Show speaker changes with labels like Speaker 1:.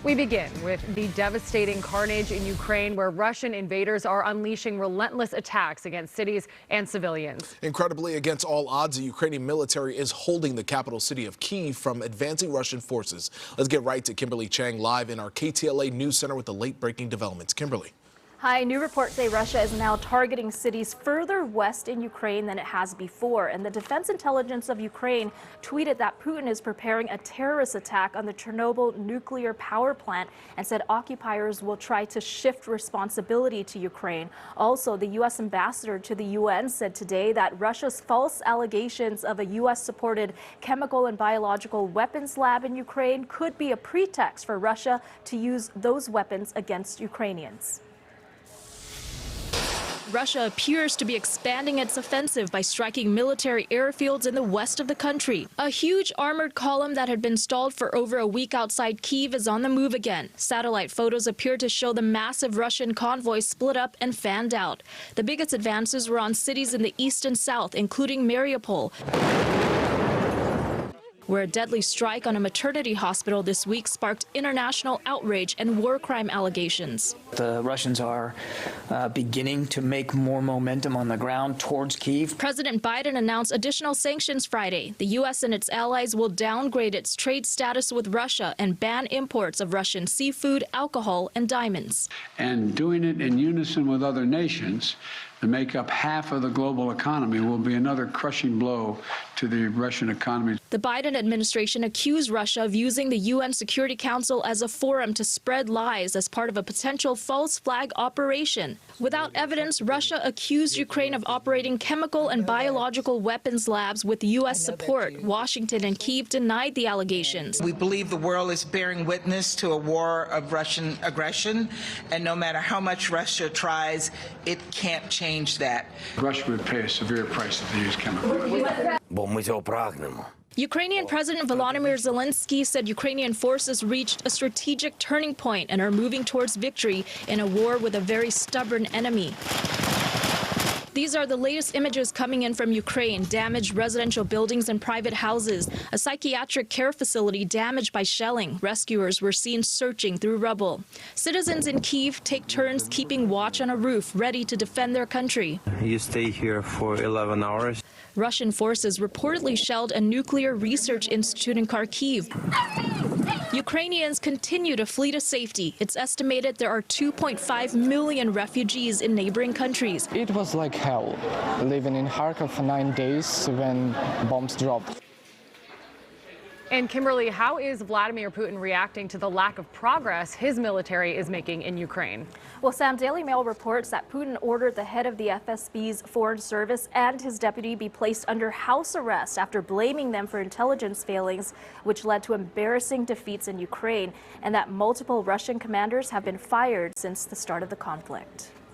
Speaker 1: We begin with the devastating carnage in Ukraine, where Russian invaders are unleashing relentless attacks against cities and civilians.
Speaker 2: Incredibly, against all odds, the Ukrainian military is holding the capital city of Kyiv from advancing Russian forces. Let's get right to Kimberly Chang live in our KTLA News Center with the late-breaking developments. Kimberly.
Speaker 3: Hi, new reports say Russia is now targeting cities further west in Ukraine than it has before. And the Defense Intelligence of Ukraine tweeted that Putin is preparing a terrorist attack on the Chernobyl nuclear power plant and said occupiers will try to shift responsibility to Ukraine. Also, the U.S. ambassador to the UN said today that Russia's false allegations of a U.S.-supported chemical and biological weapons lab in Ukraine could be a pretext for Russia to use those weapons against Ukrainians. Russia appears to be expanding its offensive by striking military airfields in the west of the country. A huge armored column that had been stalled for over a week outside Kyiv is on the move again. Satellite photos appear to show the massive Russian convoy split up and fanned out. The biggest advances were on cities in the east and south, including Mariupol, where a deadly strike on a maternity hospital this week sparked international outrage and war crime allegations.
Speaker 4: The Russians are beginning to make more momentum on the ground towards Kyiv.
Speaker 3: President Biden announced additional sanctions Friday. The U.S. and its allies will downgrade its trade status with Russia and ban imports of Russian seafood, alcohol, and diamonds.
Speaker 5: And doing it in unison with other nations to make up half of the global economy will be another crushing blow to the Russian economy.
Speaker 3: The Biden administration accused Russia of using the UN Security Council as a forum to spread lies as part of a potential false flag operation. Without evidence, Russia accused Ukraine of operating chemical and biological weapons labs with U.S. support. Washington and Kyiv denied the allegations.
Speaker 6: We believe the world is bearing witness to a war of Russian aggression, and no matter how much Russia tries, it can't change that.
Speaker 5: Russia would pay a severe price if they use chemical.
Speaker 3: Ukrainian President Volodymyr Zelensky said Ukrainian forces reached a strategic turning point and are moving towards victory in a war with a very stubborn enemy. These are the latest images coming in from Ukraine. Damaged residential buildings and private houses. A psychiatric care facility damaged by shelling. Rescuers were seen searching through rubble. Citizens in Kyiv take turns keeping watch on a roof, ready to defend their country.
Speaker 7: You stay here for 11 hours.
Speaker 3: Russian forces reportedly shelled a nuclear research institute in Kharkiv. Ukrainians continue to flee to safety. It's estimated there are 2.5 million refugees in neighboring countries.
Speaker 8: It was like hell, living in Kharkov for 9 days when bombs dropped.
Speaker 1: And Kimberly, how is Vladimir Putin reacting to the lack of progress his military is making in Ukraine?
Speaker 3: Well, Sam, Daily Mail reports that Putin ordered the head of the FSB's foreign service and his deputy be placed under house arrest after blaming them for intelligence failings, which led to embarrassing defeats in Ukraine, and that multiple Russian commanders have been fired since the start of the conflict.